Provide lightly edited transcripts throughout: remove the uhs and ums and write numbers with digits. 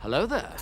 Hello there.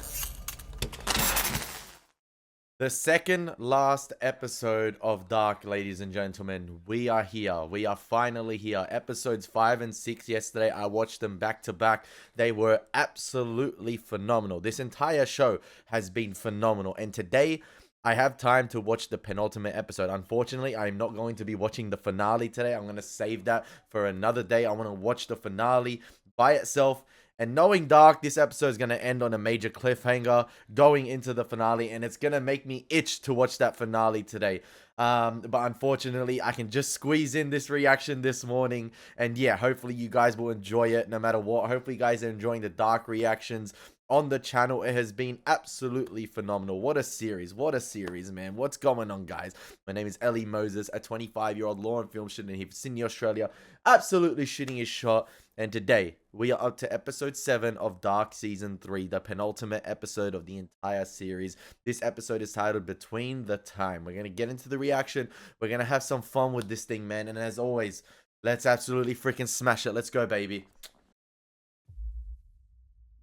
The second last episode of Dark, ladies and gentlemen. We are here. We are finally here. Episodes 5 and 6 yesterday, I watched them back to back. They were absolutely phenomenal. This entire show has been phenomenal. And today, I have time to watch the penultimate episode. Unfortunately, I'm not going to be watching the finale today. I'm going to save that for another day. I want to watch the finale by itself. And knowing Dark, this episode is going to end on a major cliffhanger going into the finale. And it's going to make me itch to watch that finale today. But unfortunately, I can just squeeze in this reaction this morning. And yeah, hopefully you guys will enjoy it no matter what. Hopefully you guys are enjoying the Dark reactions on the channel. It has been absolutely phenomenal. What a series. What a series, man. What's going on, guys? My name is Elie Moses, a 25-year-old law and film student here from Sydney, Australia. Absolutely shooting his shot. And today, we are up to episode 7 of Dark Season 3, the penultimate episode of the entire series. This episode is titled Between the Time. We're going to get into the reaction. We're going to have some fun with this thing, man. And as always, let's absolutely freaking smash it. Let's go, baby.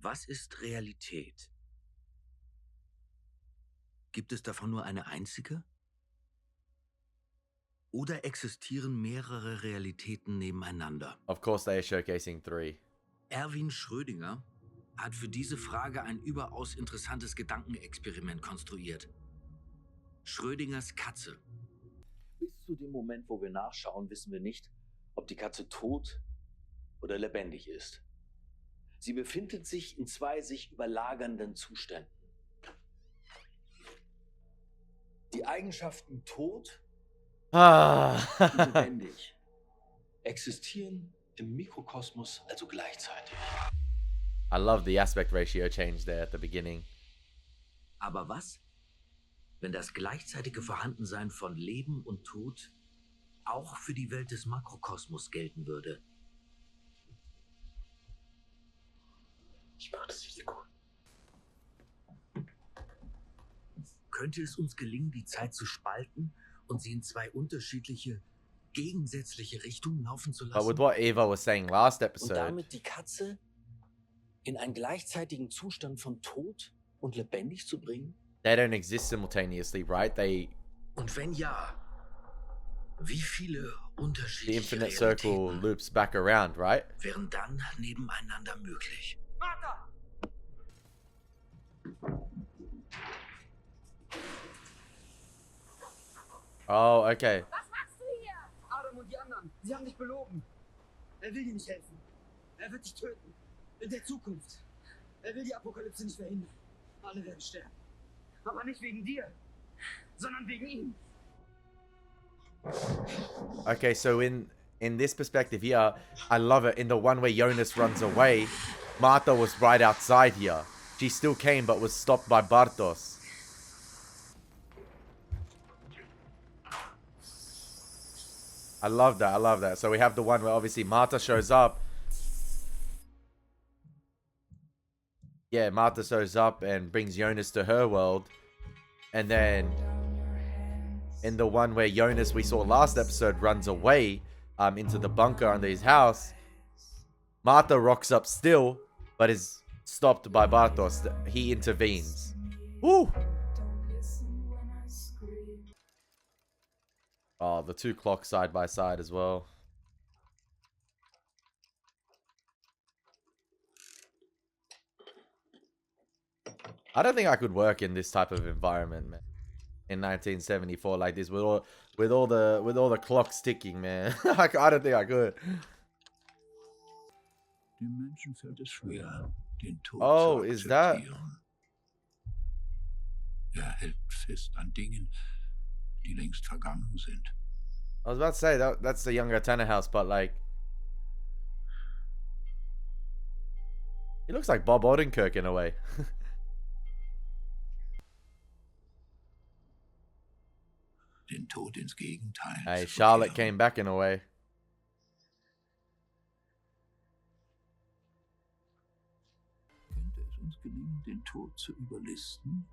Was ist Realität? Gibt es davon nur eine einzige? Oder existieren mehrere Realitäten nebeneinander? Of course, they are showcasing 3. Erwin Schrödinger hat für diese Frage ein überaus interessantes Gedankenexperiment konstruiert. Schrödingers Katze. Bis zu dem Moment, wo wir nachschauen, wissen wir nicht, ob die Katze tot oder lebendig ist. Sie befindet sich in 2 sich überlagernden Zuständen. Die Eigenschaften tot und lebendig existieren im Mikrokosmos also gleichzeitig. I love the aspect ratio change there at the beginning. Aber was, wenn das gleichzeitige Vorhandensein von Leben und Tod auch für die Welt des Makrokosmos gelten würde? Ich mach das nicht gut. Könnte es uns gelingen, die Zeit zu spalten und sie in 2 unterschiedliche, gegensätzliche Richtungen laufen zu But lassen? with what Eva was saying last Und episode, damit die Katze in einen gleichzeitigen Zustand von tot und lebendig zu bringen? they don't exist simultaneously, right? Und wenn ja, wie viele The unterschiedliche infinite circle Realitäten loops back around, right? wären dann nebeneinander möglich? Oh, okay. Was machst du hier? Adam und die anderen, sie haben dich belogen. Er will dir nicht helfen. Er wird dich töten. In der Zukunft. Er will die Apokalypse nicht verhindern. Alle werden sterben. Aber nicht wegen dir, sondern wegen ihm. Okay, so in this perspective here, I love it. In the one where Jonas runs away, Martha was right outside here. She still came but was stopped by Bartos. I love that. I love that. So we have the one where obviously Martha shows up. Yeah, Martha shows up and brings Jonas to her world. And then in the one where Jonas we saw last episode runs away into the bunker under his house, Martha rocks up still, but is stopped by Bartos. He intervenes. Woo! Oh, the 2 clocks side by side as well. I don't think I could work in this type of environment, man. In 1974 like this with all the clocks ticking, man. I don't think I could. Dem Menschen fällt es schwer, den Tod Oh, zu is that? akzeptieren. Hält fest an Dingen, die längst vergangen sind. I was about to say that's the younger Tana House, but like he looks like Bob Odenkirk in a way. Den Tod ins Gegenteil. Hey, zu Charlotte verkehren. came back in a way. Könnte es uns gelingen, den Tod zu überlisten,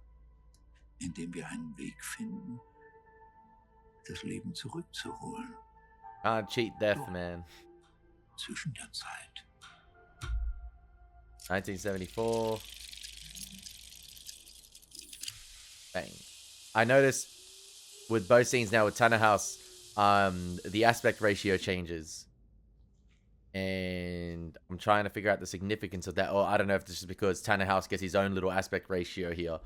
indem wir einen Weg finden, das Leben zurückzuholen? Can't cheat death, man. Zwischen der Zeit. 1974. Bang. I noticed with both scenes now with Tana House, the aspect ratio changes. And I'm trying to figure out the significance of that. Or I don't know if this is because Tana House gets his own little aspect ratio here.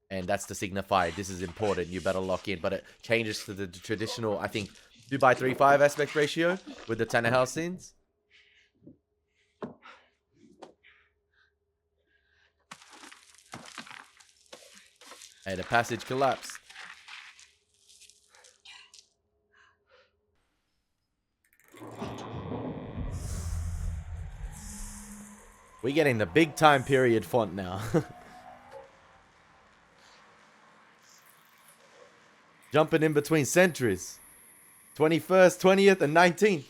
And that's to signify this is important. You better lock in. But it changes to the traditional, I think, 2:3:5 aspect ratio with the Tana House scenes. Hey, the passage collapsed. We're getting the big time period font now. Jumping in between centuries. 21st, 20th, and 19th.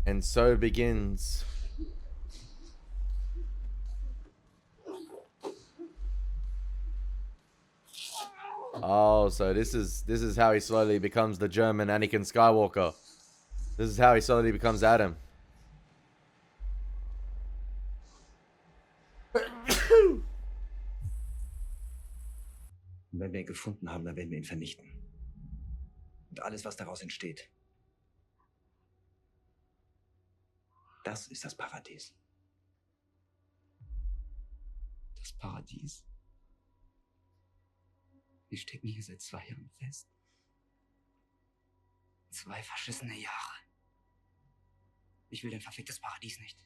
And so begins. Oh, so this is how he slowly becomes the German Anakin Skywalker. This is how he slowly becomes Adam. Und wenn wir ihn gefunden haben, dann werden wir ihn vernichten. Und alles, was daraus entsteht. Das ist das Paradies. Das Paradies? Wir stecken hier seit 2 Jahren fest. 2 verschissene Jahre. Ich will dein verficktes Paradies nicht.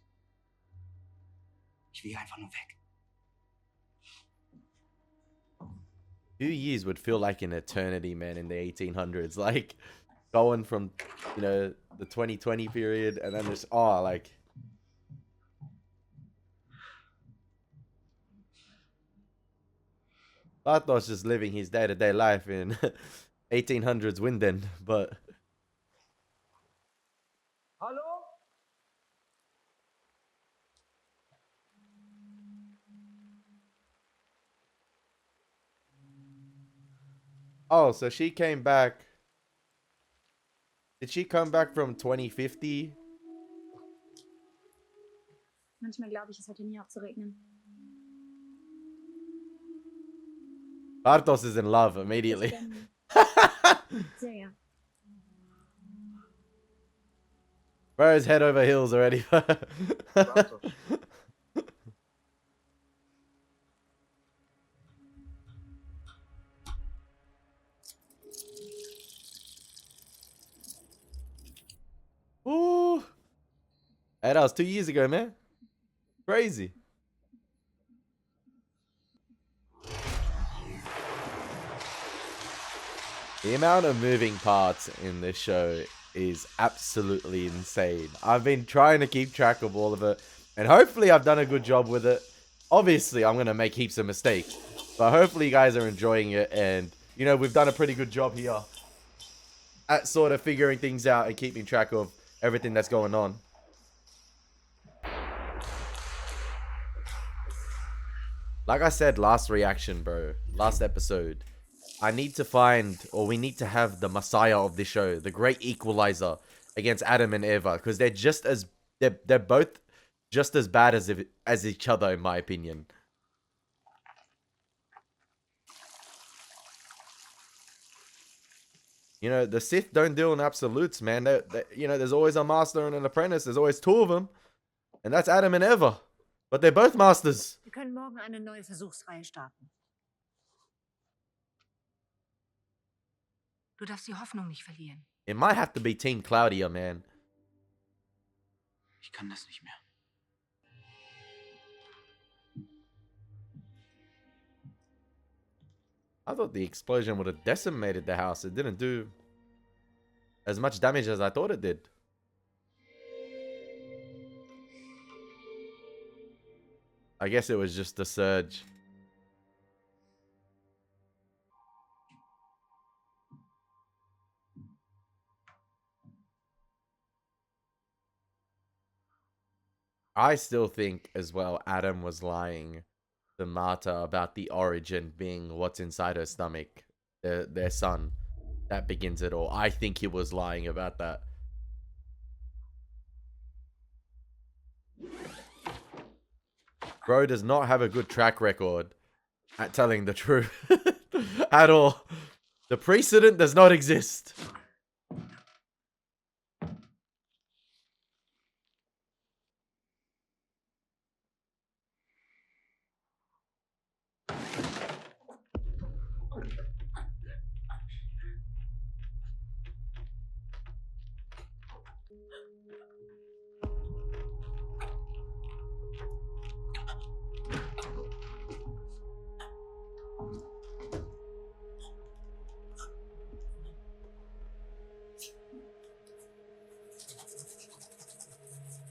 Ich will hier einfach nur weg. 2 years would feel like an eternity, man, in the 1800s. Like, going from, you know, the 2020 period and then just, oh, like... Bartos just living his day-to-day life in 1800s Winden, but... Hallo? Oh, so she came back. Did she come back from 2050? Manchmal glaube ich, es hört hier nie auf zu regnen. Bartos is in love immediately. Sehr. Bro is head over heels already. Ooh. Hey, that was 2 years ago, man. Crazy. The amount of moving parts in this show is absolutely insane. I've been trying to keep track of all of it, and hopefully I've done a good job with it. Obviously, I'm going to make heaps of mistakes, but hopefully you guys are enjoying it, and, you know, we've done a pretty good job here at sort of figuring things out and keeping track of everything that's going on. Like I said, last reaction, bro. Last episode. I need to find, or we need to have the messiah of this show, the great equalizer, against Adam and Eva, because they're just as they're both just as bad as each other, in my opinion. You know, the Sith don't deal in absolutes, man. You know, there's always a master and an apprentice. There's always 2 of them, and that's Adam and Eva. But they're both masters. Wir können morgen eine neue Versuchsreihe starten. Du darfst die Hoffnung nicht verlieren. It might have to be Team Claudia, man. Ich kann das nicht mehr. I thought the explosion would have decimated the house. It didn't do as much damage as I thought it did. I guess it was just a surge. I still think as well Adam was lying to Marta about the origin being what's inside her stomach, their son. That begins it all. I think he was lying about that. Bro does not have a good track record at telling the truth at all. The precedent does not exist.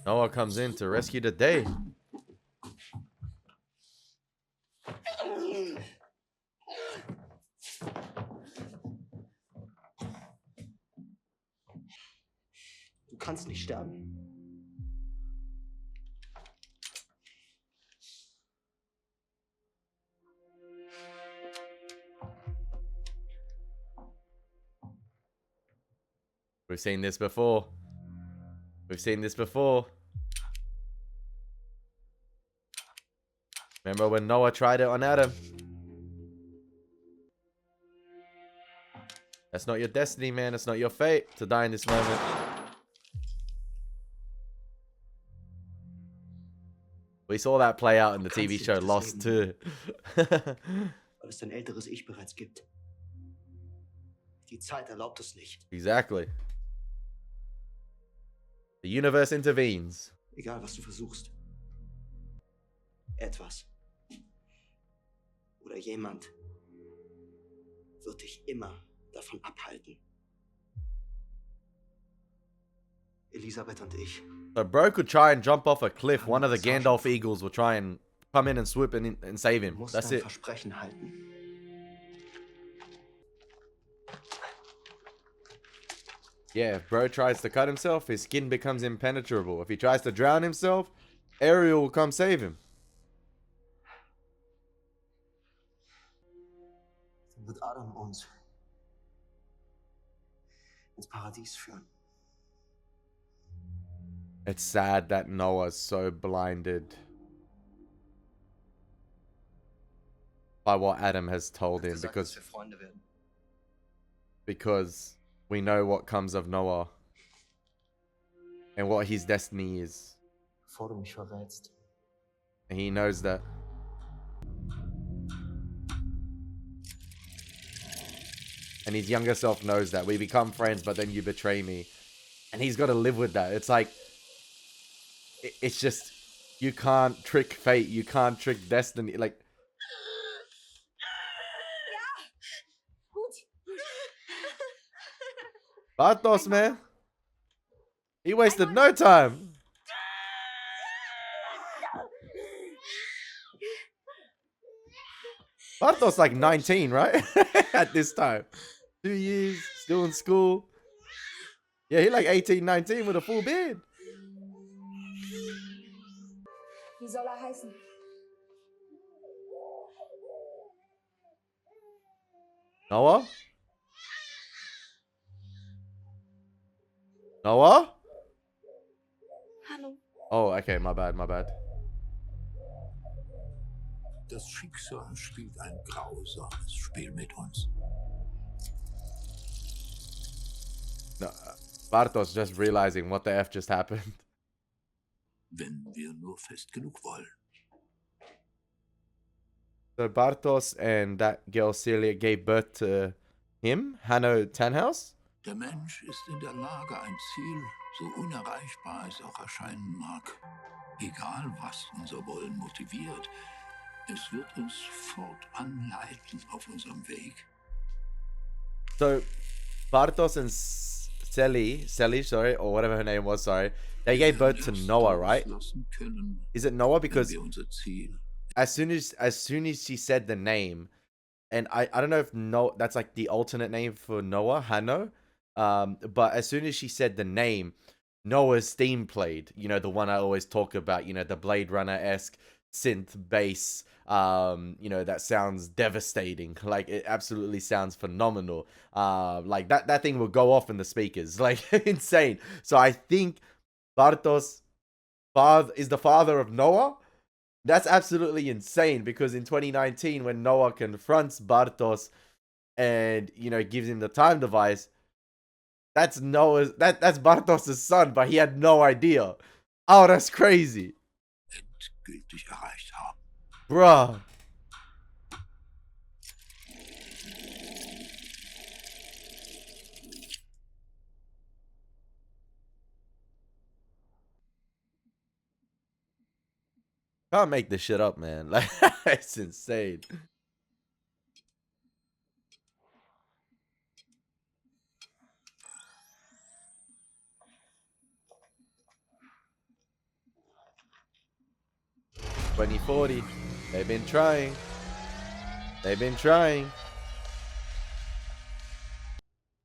Noah comes in to rescue the day. Du kannst nicht sterben. We've seen this before. We've seen this before. Remember when Noah tried it on Adam? That's not your destiny, man. That's not your fate to die in this moment. We saw that play out in the TV show Lost too. Weil es dein älteres Ich bereits gibt. Die Zeit erlaubt es nicht. Exactly. The universe intervenes. Egal, was du versuchst. Etwas. Oder jemand wird dich immer davon abhalten. Elisabeth und ich. So bro could try and jump off a cliff. One of the Gandalf Eagles will try and come in and swoop and save him. Musst That's dein it. Versprechen halten. Yeah, if bro tries to cut himself, his skin becomes impenetrable. If he tries to drown himself, Ariel will come save him. Dann wird Adam uns ins Paradies führen. It's sad that Noah's so blinded by what Adam has told him, Gesagt, dass wir Freunde werden. because we know what comes of Noah and what his destiny is. Bevor du mich verrätst. And he knows that. And his younger self knows that. We become friends, but then you betray me. And he's got to live with that. It's like, it's just, you can't trick fate. You can't trick destiny. Like, Bartos, man. He wasted no time. Bartos like 19, right? At this time. 2 years, still in school. Yeah, he like 18, 19 with a full beard. Wie soll heißen? Noah? Noah? Hallo. Oh, okay, my bad, my bad. Das Schicksal spielt ein grausames Spiel mit uns. No, Bartos just realizing what the F just happened. Wenn wir nur fest genug wollen. So Bartos and that girl Celia gave birth to him, Hanno Tannhaus? Der Mensch ist in der Lage, ein Ziel, so unerreichbar es auch erscheinen mag, egal was unser Wollen motiviert, es wird uns fortanleiten auf unserem Weg. So Bartos and Sally, sorry, or whatever her name was, sorry, they gave birth to Noah, right? Is it Noah? Because as soon as she said the name, and I don't know if that's like the alternate name for Noah, Hanno. But as soon as she said the name, Noah's theme played. You know, the one I always talk about. You know, the Blade Runner-esque synth bass, that sounds devastating. Like, it absolutely sounds phenomenal. Like that thing will go off in the speakers, like insane. So I think Bartos is the father of Noah. That's absolutely insane, because in 2019, when Noah confronts Bartos and gives him the time device, that's Bartos' son, but he had no idea. Oh, that's crazy, endgültig erreicht haben. bruh. Can't make this shit up, man. Like, it's insane. $20.40. They've been trying. They've been trying.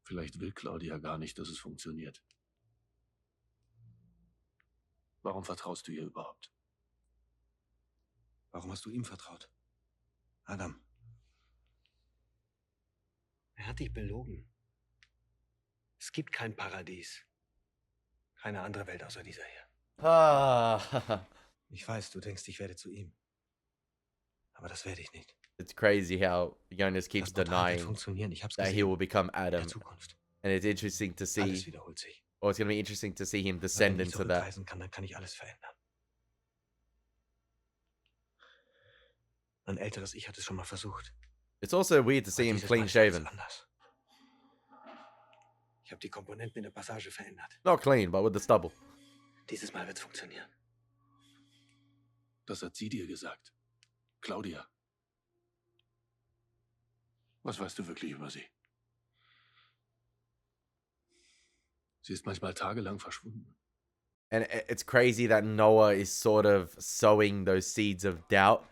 Vielleicht will Claudia gar nicht, dass es funktioniert. Warum vertraust du ihr überhaupt? Warum hast du ihm vertraut? Adam. Er hat dich belogen. Es gibt kein Paradies. Keine andere Welt außer dieser hier. Ah. Ich weiß, du denkst, ich werde zu ihm. Aber das werde ich nicht. It's crazy how Jonas keeps Das Portal wird denying funktionieren. Ich hab's that gesehen. he will become In der Adam. Zukunft. And it's interesting to see, Alles wiederholt sich. or it's going to be interesting to see him Weil descend wenn ich into that. zurückreisen kann, dann kann ich alles verändern. Ein älteres Ich hat es schon mal versucht. It's also weird to see him Dieses clean Mal ist alles shaven. anders. Ich habe die Komponenten in der Passage verändert. Not clean, but with the stubble. Dieses Mal wird's funktionieren. Das hat sie dir gesagt. Claudia. Was weißt du wirklich über sie? Sie ist manchmal tagelang verschwunden. And it's crazy that Noah is sort of sowing those seeds of doubt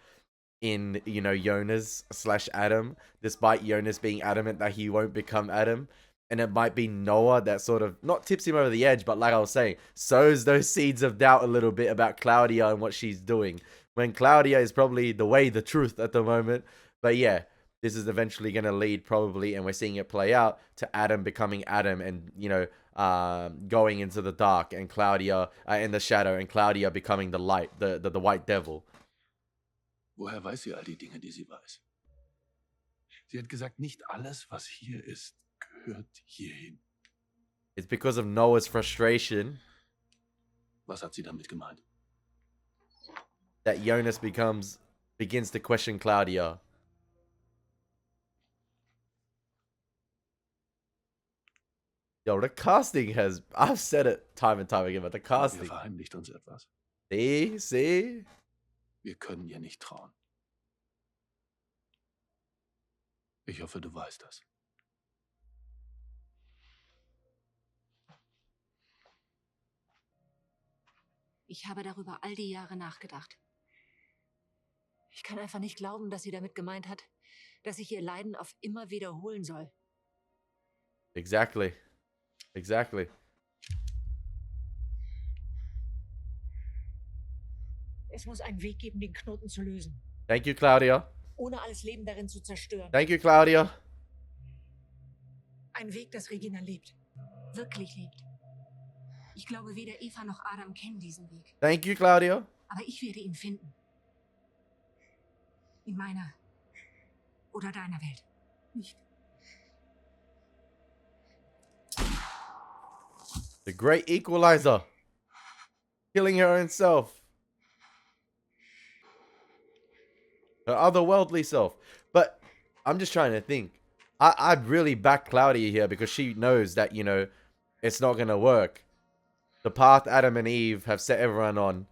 in, Jonas / Adam, despite Jonas being adamant that he won't become Adam. And it might be Noah that sort of, not tips him over the edge, but like I was saying, sows those seeds of doubt a little bit about Claudia and what she's doing. When Claudia is probably the way, the truth at the moment. But yeah, this is eventually going to lead probably, and we're seeing it play out, to Adam becoming Adam and, going into the dark, and Claudia in the shadow, and Claudia becoming the light, the white devil. Woher weiß sie all die Dinge, die sie weiß? Sie hat gesagt, nicht alles, was hier ist, gehört hierhin. It's because of Noah's frustration Was hat sie damit gemeint? that Jonas begins to question Claudia. Yo, the casting I've said it time and time again, but the Claudia casting. verheimlicht uns etwas. See? Wir können ihr nicht trauen. Ich hoffe, du weißt das. Ich habe darüber all die Jahre nachgedacht. Ich kann einfach nicht glauben, dass sie damit gemeint hat, dass ich ihr Leiden auf immer wiederholen soll. Exactly. Es muss einen Weg geben, den Knoten zu lösen, Thank you, Claudia. ohne alles Leben darin zu zerstören. Thank you, Claudia. Ein Weg, das Regina lebt. Wirklich lebt. Ich glaube, weder Eva noch Adam kennen diesen Weg. Thank you, Claudia. Aber ich werde ihn finden. In meiner oder deiner Welt. Nicht. The great equalizer. Killing her own self. Her otherworldly self. But I'm just trying to think. I'd really back Claudia here, because she knows that, it's not going to work. The path Adam and Eve have set everyone on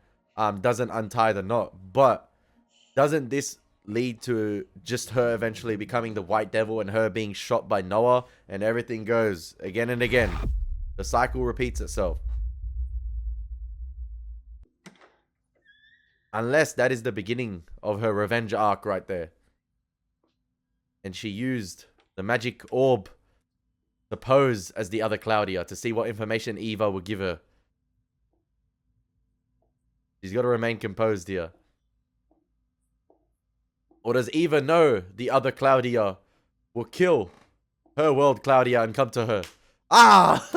doesn't untie the knot. But doesn't this lead to just her eventually becoming the white devil and her being shot by Noah, and everything goes again and again? The cycle repeats itself. Unless that is the beginning of her revenge arc right there. And she used the magic orb to pose as the other Claudia to see what information Eva would give her. She's got to remain composed here. Or does Eva know the other Claudia will kill her world Claudia and come to her? Ah!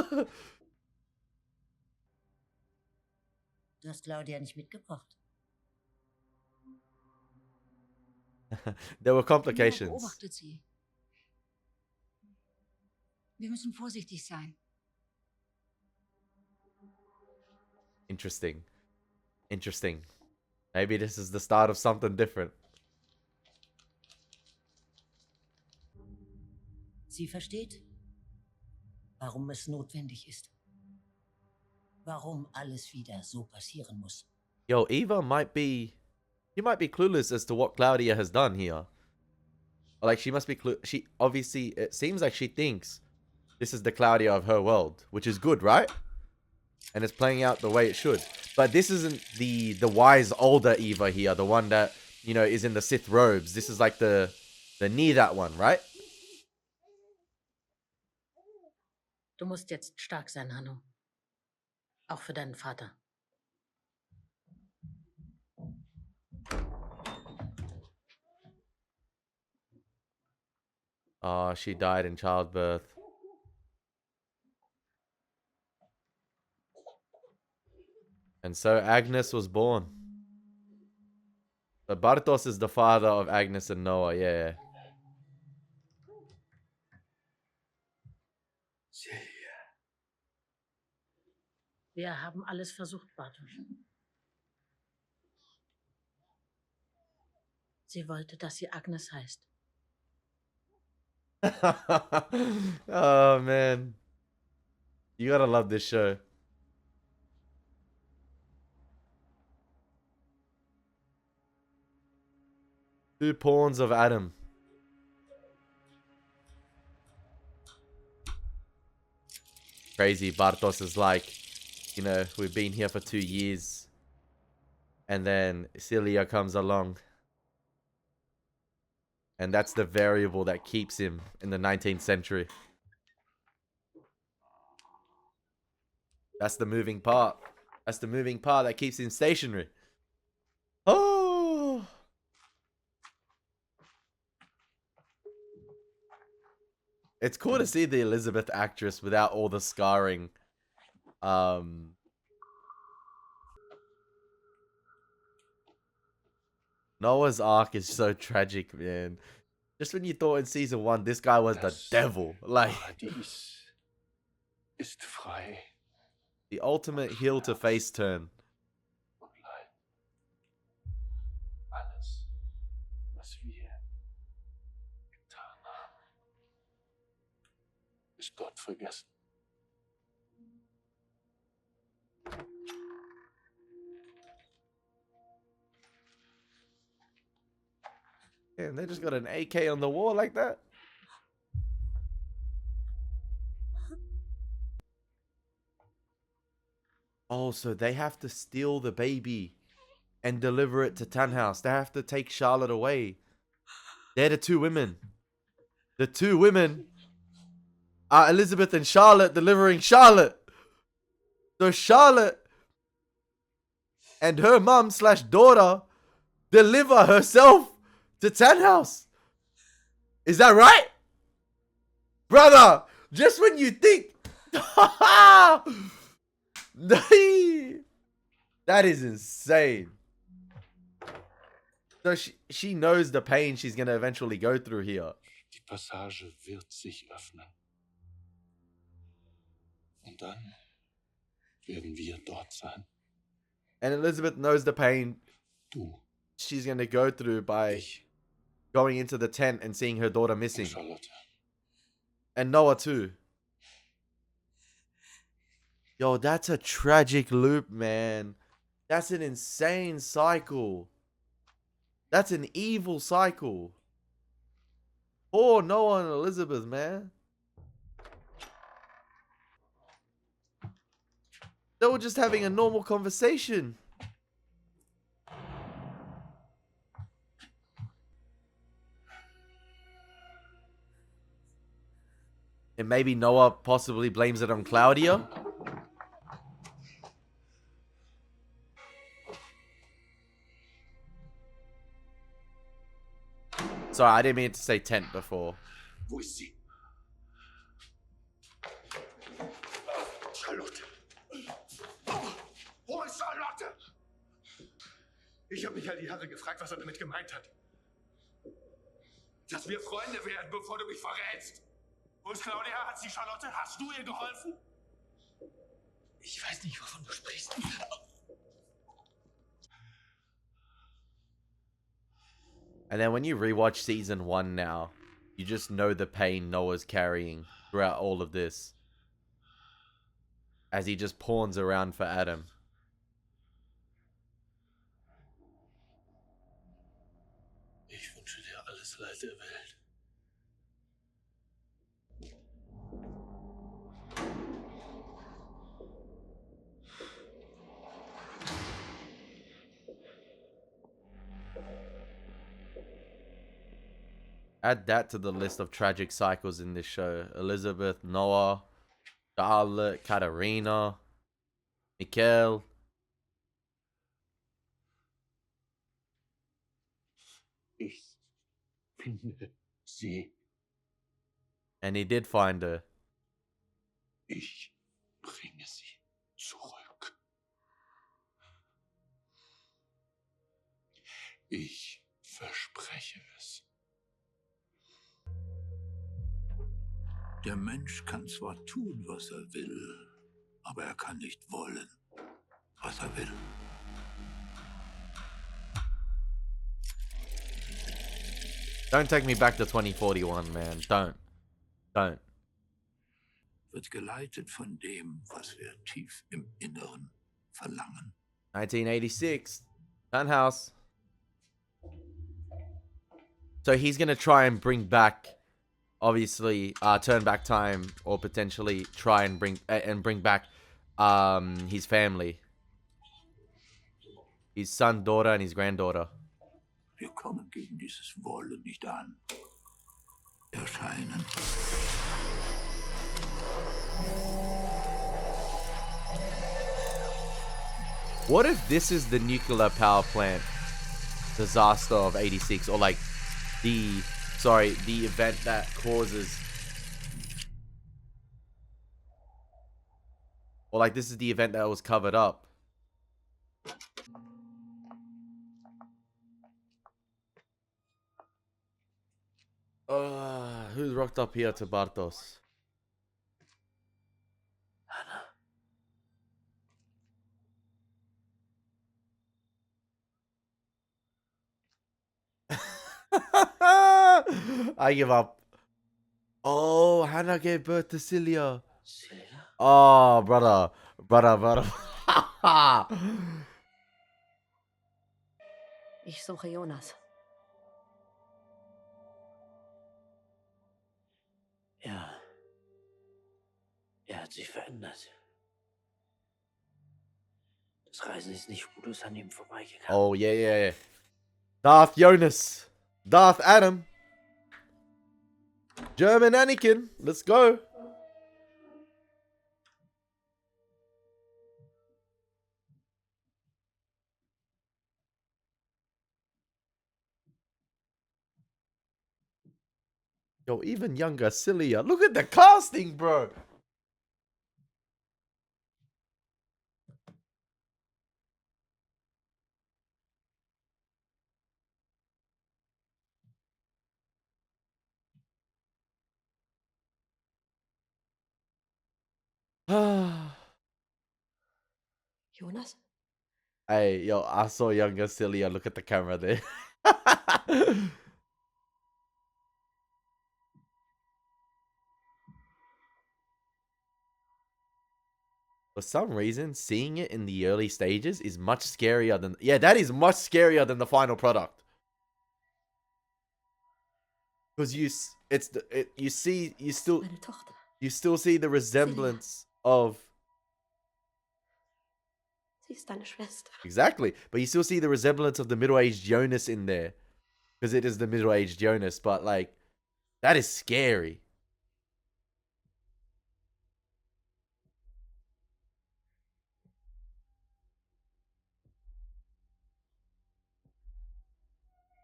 Du hast Claudia nicht mitgebracht. There were Nora complications. beobachtet sie. Wir müssen vorsichtig sein. Interesting. Interesting. Maybe this is the start of something different. Sie versteht, warum es notwendig ist. Warum alles wieder so passieren muss. Yo, Eva might be... She might be clueless as to what Claudia has done here. Like, she must be she obviously... It seems like she thinks this is the Claudia of her world. Which is good, right? And it's playing out the way it should. But this isn't the wise older Eva here. The one that, you know, is in the Sith robes. This is like the near that one, right? Du musst jetzt stark sein, Hanno. Auch für deinen Vater. Oh, she died in childbirth. And so Agnes was born. But Bartos is the father of Agnes and Noah, yeah. Wir haben alles versucht, Bartos. Sie wollte, dass sie Agnes heißt. Oh, man. You gotta love this show. Two pawns of Adam. Crazy. Bartos is like, you know, we've been here for 2 years. And then Celia comes along. And that's the variable that keeps him in the 19th century. That's the moving part. That's the moving part that keeps him stationary. Oh! It's cool to see the Elizabeth actress without all the scarring. Noah's Ark is so tragic, man. Just when you thought in season 1 this guy was the devil. Like, Paradies ist frei. the ultimate heel to face turn. Alles, was wir getan haben, ist dort vergessen. Damn, they just got an AK on the wall like that? Oh, so they have to steal the baby and deliver it to Tana House. They have to take Charlotte away. They're the two women. The two women are Elizabeth and Charlotte delivering Charlotte. So Charlotte and her mum / daughter deliver herself to Tana House. Is that right? Brother, just when you think... That is insane. So she knows the pain she's going to eventually go through here. Die Passage wird sich öffnen. Und dann werden wir dort sein. And Elizabeth knows the pain Du, she's going to go through by ich going into the tent and seeing her daughter missing. und Charlotte. And Noah too. Yo, that's a tragic loop, man. That's an insane cycle. That's an evil cycle. Poor Noah and Elizabeth, man. They were just having a normal conversation. And maybe Noah possibly blames it on Claudia. Sorry, I didn't mean to say tent before. Wo ist sie? Charlotte. Wo ist Charlotte? Ich habe mich all die Jahre gefragt, was er damit gemeint hat. Dass wir Freunde werden, bevor du mich verrätst. Wo ist Claudia? Hat sie Charlotte? Hast du ihr geholfen? Ich weiß nicht, wovon du sprichst. And then when you rewatch season 1 now, you just know the pain Noah's carrying throughout all of this. As he just pawns around for Adam. Ich wünsche dir alles Leid der Welt. Add that to the list of tragic cycles in this show. Elizabeth, Noah, Charlotte, Katarina, Mikhail. Ich finde sie. And he did find her. Ich bringe sie zurück. Ich verspreche es. Der Mensch kann zwar tun, was er will, aber er kann nicht wollen, was er will. Don't take me back to 2041, man. Don't. Wird geleitet von dem, was wir tief im Inneren verlangen. 1986. Tana House. So he's gonna try and bring back, obviously, turn back time, or potentially try and bring back his family. His son, daughter, and his granddaughter. Wir kommen gegen dieses Wollen nicht an. Erscheinen. What if this is the nuclear power plant disaster of 86, or like the event that causes, or like this is the event that was covered up? Who's rocked up here to Bartos? I give up. Oh, Hannah gave birth to Celia. Celia? Oh, brother. Ich suche Jonas. Ja. Er hat sich verändert. Das Reisen ist nicht spurlos an ihm vorbeigegangen. Oh, yeah. Darth Jonas. Darth Adam. German Anakin. Let's go. Yo, even younger Celia. Look at the casting, bro. Jonas? Hey, yo, I saw younger Celia. Look at the camera there. For some reason, seeing it in the early stages is much scarier than... Yeah, that is much scarier than the final product. Because you still see the resemblance of... Sie ist deine Schwester. Exactly. But you still see the resemblance of the middle-aged Jonas in there. Because it is the middle-aged Jonas. But, like, that is scary.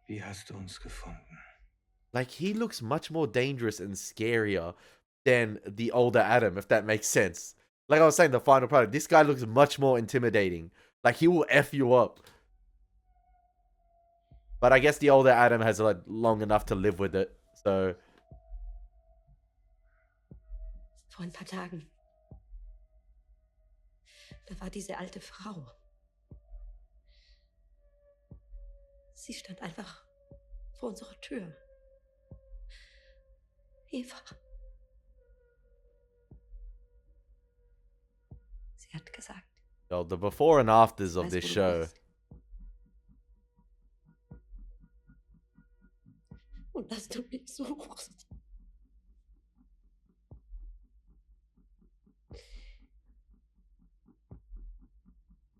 Wie hast du uns gefunden? Like, he looks much more dangerous and scarier than the older Adam, if that makes sense. Like I was saying, the final product, this guy looks much more intimidating. Like, he will F you up. But I guess the older Adam has like long enough to live with it. So. Vor ein paar Tagen. Da war diese alte Frau. Sie stand einfach vor unserer Tür. Eva. Sie hat gesagt. Yo, the before and afters of Weißt, this wo du show. bist. Und dass du mich suchst.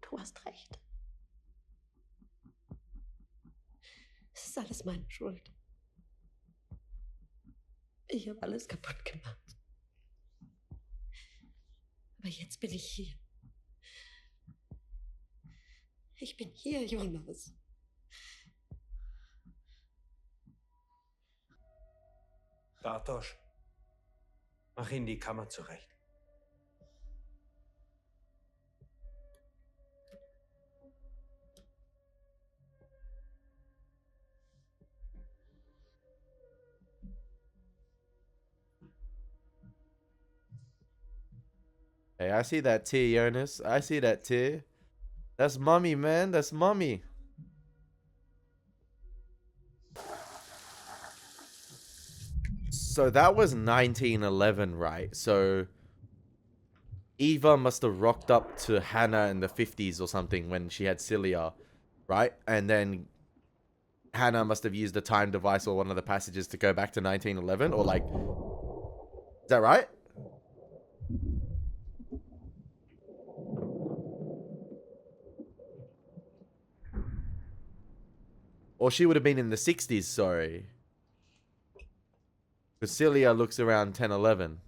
Du hast recht. Es ist alles meine Schuld. Ich habe alles kaputt gemacht. Aber jetzt bin ich hier. Ich bin hier, Jonas. Bartos, mach ihn die Kammer zurecht. Hey, I see that tear, Jonas. I see that tear. That's mommy, man. That's mommy. So that was 1911, right? So Eva must have rocked up to Hannah in the 50s or something when she had Celia, right? And then Hannah must have used the time device or one of the passages to go back to 1911, or like, is that right? Or she would have been in the 60s, sorry. Because Celia looks around 10, 11.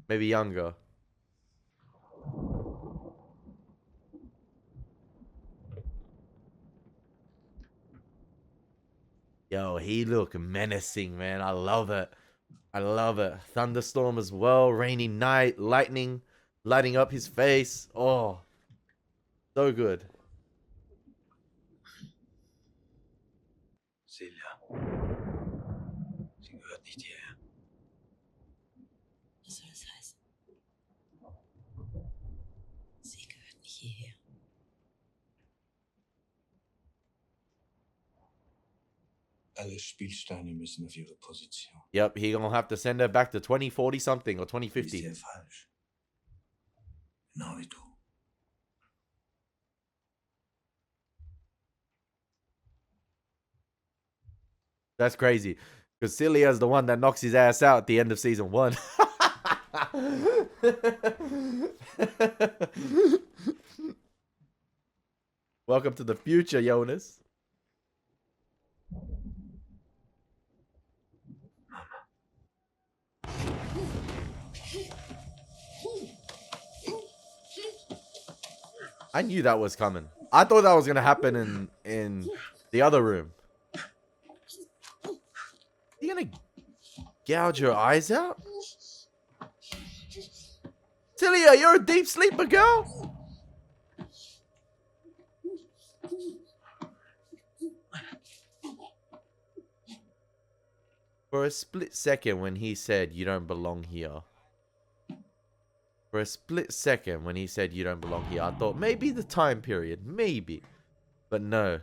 Maybe younger. Yo, he look menacing, man. I love it. I love it. Thunderstorm as well. Rainy night. Lightning lighting up his face. Oh, so good. Celia. Sie gehört nicht hierher. Was soll das heißen? Sie gehört nicht hierher. Alle Spielsteine müssen auf ihre Position. Yep, he gonna have to send her back to 2040 something or Du bist 2050. hier falsch. Genau wie du. That's crazy. Because Celia's the one that knocks his ass out at the end of season 1. Welcome to the future, Jonas. I knew that was coming. I thought that was gonna happen in the other room. You gonna gouge your eyes out? Celia, you're a deep sleeper, girl. For a split second when he said you don't belong here. For a split second when he said you don't belong here, I thought maybe the time period, maybe. But no.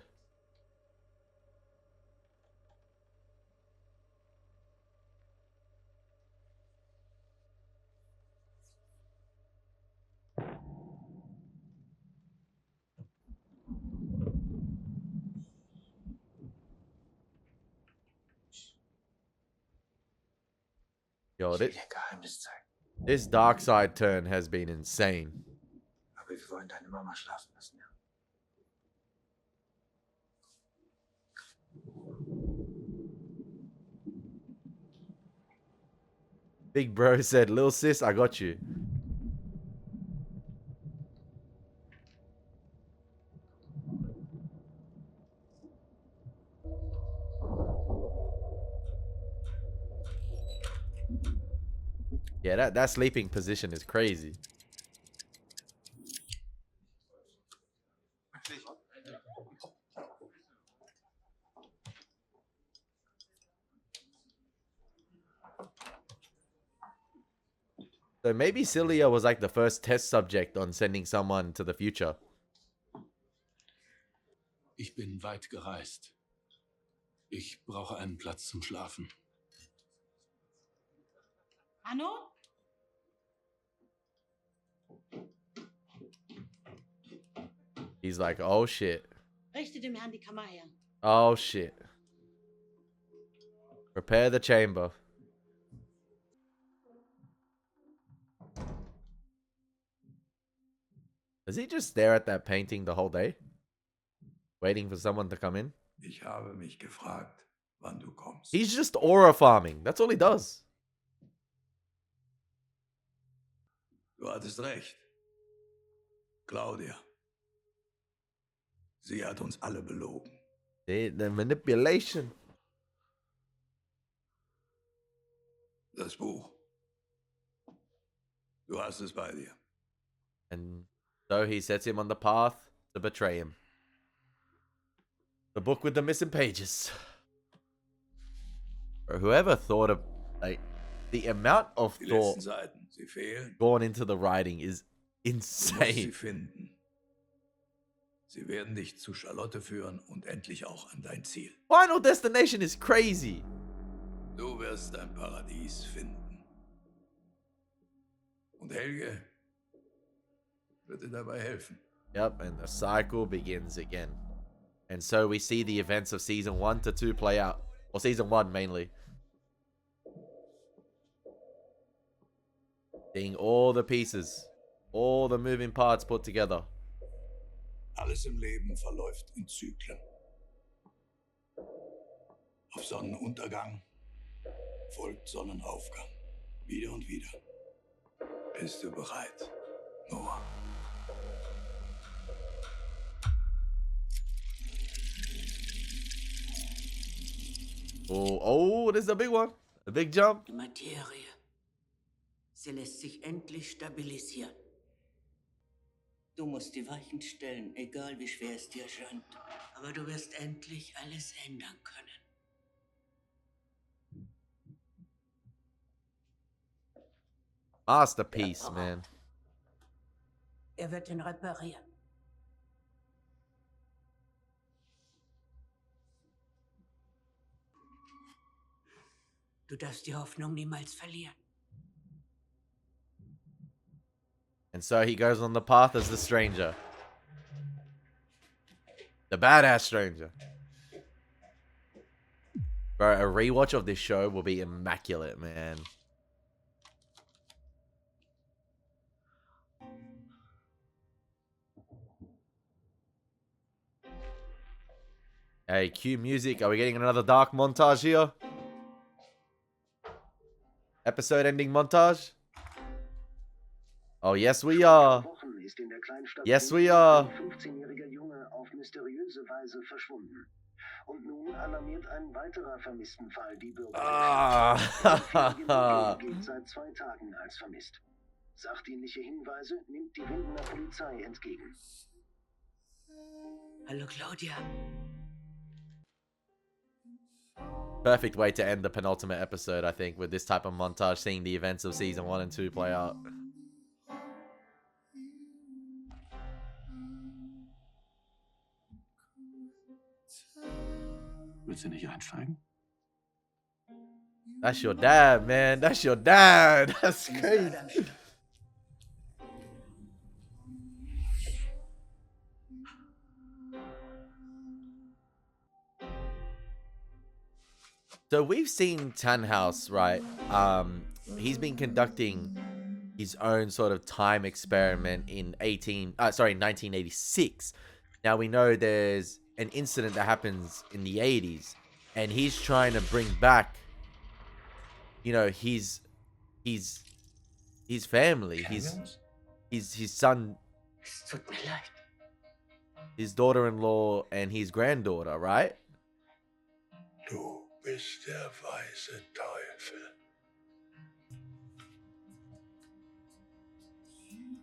Yo, this dark side turn has been insane. Aber wir wollen deine Mama schlafen lassen, ja? Big bro said, "Lil sis, I got you." Yeah, that sleeping position is crazy. So maybe Celia was like the first test subject on sending someone to the future. Ich bin weit gereist. Ich brauche einen Platz zum Schlafen. Hanno? He's like, oh shit. Richte dem Herrn die Kammer her. Oh shit. Prepare the chamber. Does he just stare at that painting the whole day? Waiting for someone to come in? Ich habe mich gefragt, wann du kommst. He's just aura farming. That's all he does. Du hattest recht. Claudia. Sie hat uns alle belogen. The manipulation. Das Buch. Du hast es bei dir. And so he sets him on the path to betray him. The book with the missing pages. Or whoever thought of, like, the amount of Die thought letzten Seiten, sie fehlen. gone into the writing is Du musst sie insane. finden. Sie werden dich zu Charlotte führen und endlich auch an dein Ziel. Final Destination is crazy. Du wirst dein Paradies finden. Und Helge wird dir dabei helfen. Yep, and the cycle begins again. And so we see the events of season 1 to 2 play out. Or season 1 mainly. Seeing all the pieces, all the moving parts put together. Alles im Leben verläuft in Zyklen. Auf Sonnenuntergang folgt Sonnenaufgang. Wieder und wieder. Bist du bereit, Noah? Oh, this is a big one. A big jump. Die Materie. Sie lässt sich endlich stabilisieren. Du musst die Weichen stellen, egal wie schwer es dir erscheint. Aber du wirst endlich alles ändern können. Masterpiece, man. Wird ihn reparieren. Du darfst die Hoffnung niemals verlieren. And so he goes on the path as the stranger. The badass stranger. Bro, a rewatch of this show will be immaculate, man. Hey, cue music. Are we getting another dark montage here? Episode ending montage? Oh, yes, we are. Yes, we are. Ein 15-jähriger Junge auf mysteriöse Weise verschwunden. Und nun alarmiert ein weiterer Vermisstenfall die Bürger. Ah. Gilt seit 2 Tagen als vermisst. Sachdienliche Hinweise nimmt die Rindener Polizei entgegen. Hallo Claudia. Perfect way to end the penultimate episode, I think, with this type of montage, seeing the events of season 1 and 2 play out. Willst du nicht einsteigen? That's your dad, man. That's your dad. That's crazy. So we've seen Tana House, right? He's been conducting his own sort of time experiment in 1986. Now we know there's an incident that happens in the 80s, and he's trying to bring back, you know, his family, his son, Es tut mir leid. his daughter-in-law, and his granddaughter, right? Du bist der weiße Teufel.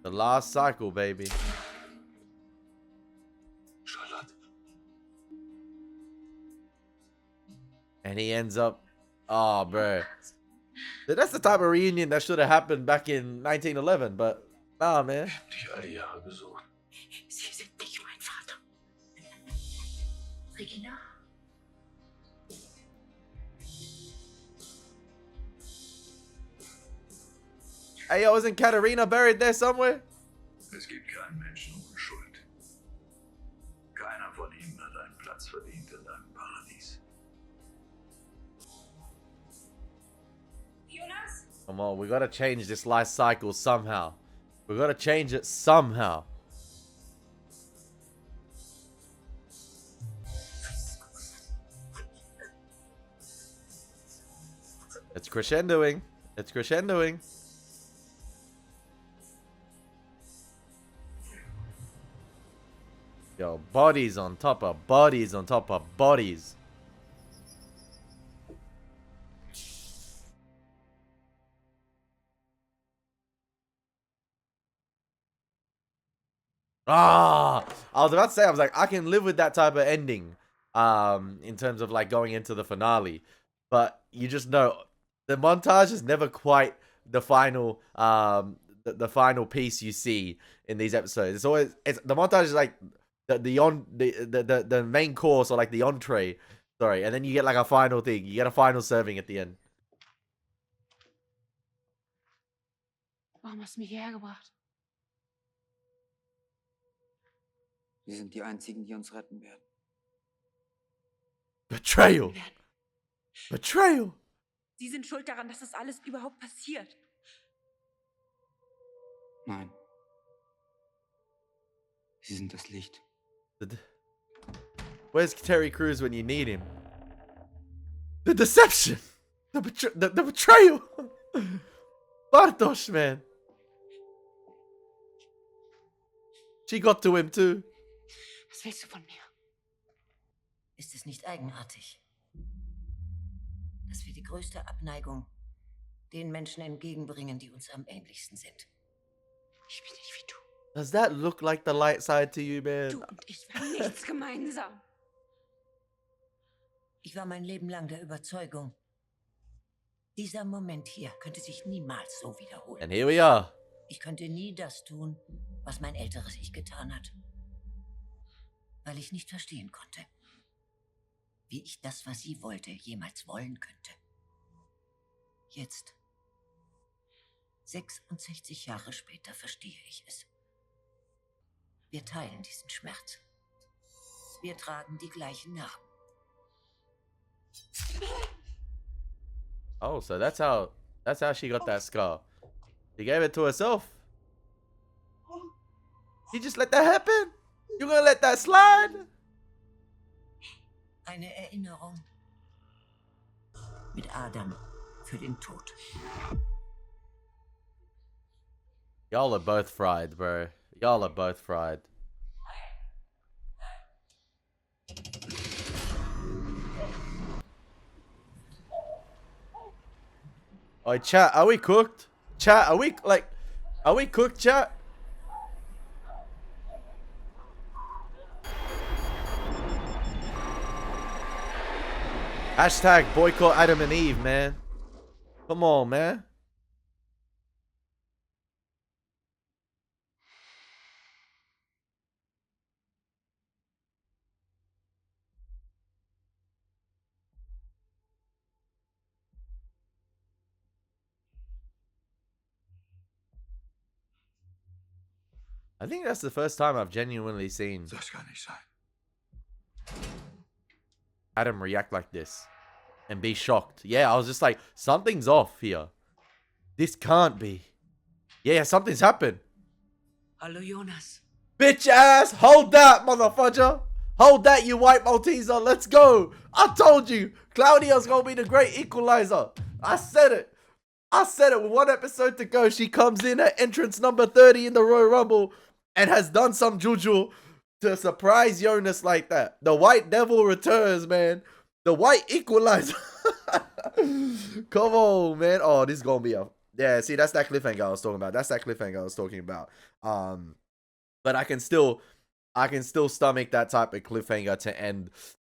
The last cycle, baby. Charlotte. And he ends up... Oh, bro. That's the type of reunion that should have happened back in 1911, but... Nah, man. Dich all die Jahre gesucht. Sie sind nicht mein Vater. Regina? Hey, yo, isn't Katharina buried there somewhere? Es gibt keinen Menschen ohne Schuld. Keiner von ihnen hat einen Platz verdient in deinem Paradies. Jonas? Come on, we gotta change this life cycle somehow. We gotta change it somehow. It's crescendoing. It's crescendoing. Yo, bodies on top of bodies on top of bodies. Ah, I was about to say, I was like, I can live with that type of ending, in terms of like going into the finale, but you just know the montage is never quite the final, the final piece you see in these episodes. It's always the montage is like the main course, or like the entree, sorry, and then you get like a final thing. You get a final serving at the end. Warum hast du mich hierher gebracht? Wir sind die Einzigen, die uns retten werden. Betrayal. Betrayal. Sie sind schuld daran, dass das alles überhaupt passiert. Nein. Sie sind das Licht. Where's Terry Crews when you need him? The deception. The betrayal. Bartos, man. She got to him too. Was willst du von mir? Ist es nicht eigenartig, dass wir die größte Abneigung den Menschen entgegenbringen, die uns am ähnlichsten sind? Ich bin nicht wie du. Does that look like the light side to you, man? Du und ich haben nichts gemeinsam. Ich war mein Leben lang der Überzeugung, dieser Moment hier könnte sich niemals so wiederholen. And here we are. Ich könnte nie das tun, was mein älteres Ich getan hat. Weil ich nicht verstehen konnte, wie ich das, was sie wollte, jemals wollen könnte. Jetzt, 66 Jahre später, verstehe ich es. Wir teilen diesen Schmerz. Wir tragen die gleichen Narben. Oh, so that's how she got that scar. She gave it to herself. You just let that happen? You gonna let that slide? Eine Erinnerung mit Adam für den Tod. Y'all are both fried, bro. Y'all are both fried. Oh, chat, are we cooked? Chat, are we cooked, chat? Hashtag boycott Adam and Eve, man. Come on, man. I think that's the first time I've genuinely seen Das kann nicht sein. Adam react like this and be shocked. Yeah, I was just like, something's off here. This can't be. Yeah, something's happened. Hallo Jonas. Bitch ass, hold that, motherfucker. Hold that, you white Malteser. Let's go. I told you, Claudia's gonna be the great equalizer. I said it. I said it. With one episode to go, she comes in at entrance number 30 in the Royal Rumble and has done some juju to surprise Jonas like that. The white devil returns, man. The white equalizer. Come on, man. Oh, this is gonna be a Yeah, see, that's that cliffhanger I was talking about. That's that cliffhanger I was talking about. But I can still stomach that type of cliffhanger to end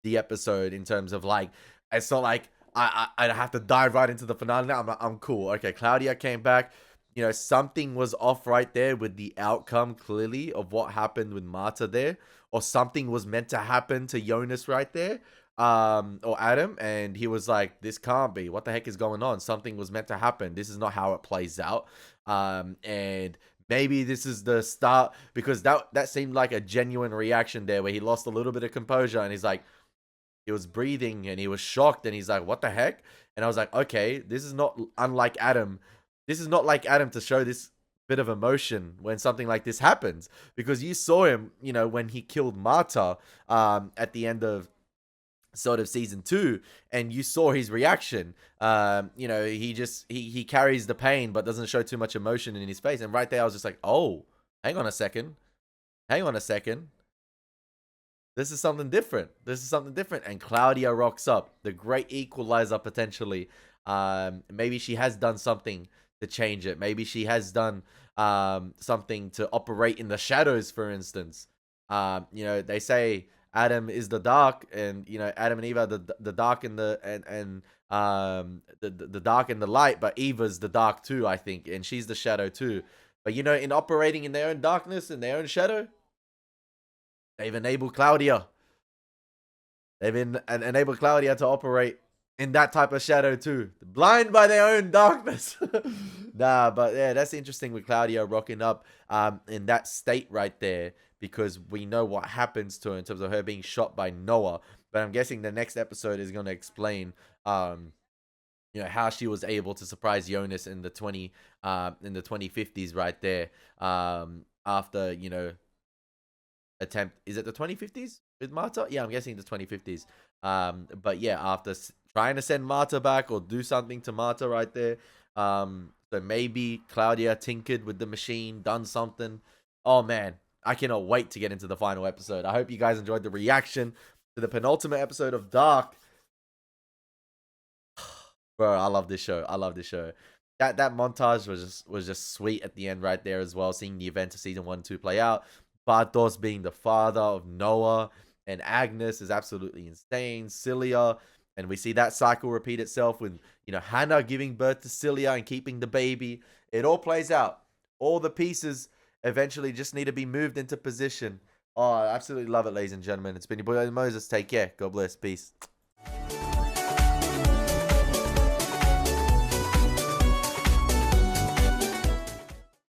the episode in terms of like, it's not like I have to dive right into the finale. Now I'm cool. Okay, Claudia came back. You know, something was off right there with the outcome clearly of what happened with Marta there, or something was meant to happen to Jonas right there, or Adam, and he was like, "This can't be. What the heck is going on? Something was meant to happen. This is not how it plays out." And maybe this is the start, because that seemed like a genuine reaction there, where he lost a little bit of composure, and he's like, he was breathing and he was shocked, and he's like, "What the heck?" And I was like, okay, this is not unlike Adam. This is not like Adam to show this bit of emotion when something like this happens, because you saw him, you know, when he killed Marta at the end of sort of season 2, and you saw his reaction. You know, he carries the pain but doesn't show too much emotion in his face. And right there I was just like, oh, hang on a second, this is something different. And Claudia rocks up, the great equalizer potentially. Maybe she has done something to change it. Maybe she has done something to operate in the shadows, for instance. You know, they say Adam is the dark, and you know, Adam and Eve are the dark and the dark and the light, but Eva's the dark too, I think, and she's the shadow too. But you know, in operating in their own darkness and their own shadow, they've enabled Claudia. Enabled Claudia to operate in that type of shadow too, blind by their own darkness. Nah, but yeah, that's interesting with Claudia rocking up in that state right there, because we know what happens to her in terms of her being shot by Noah. But I'm guessing the next episode is going to explain you know, how she was able to surprise Jonas in the 2050s right there, after, you know, attempt, is it the 2050s with Marta? Yeah, I'm guessing the 2050s. But yeah, after trying to send Marta back or do something to Marta right there, so maybe Claudia tinkered with the machine, done something. Oh man, I cannot wait to get into the final episode. I hope you guys enjoyed the reaction to the penultimate episode of Dark. Bro, I love this show. That montage was just sweet at the end right there as well, seeing the event of season 1 and 2 play out. Bartos being the father of Noah and Agnes is absolutely insane. Cilia, and we see that cycle repeat itself with, you know, Hannah giving birth to Cilia and keeping the baby. It all plays out. All the pieces eventually just need to be moved into position. Oh, I absolutely love it, ladies and gentlemen. It's been your boy Elie Moses. Take care. God bless. Peace.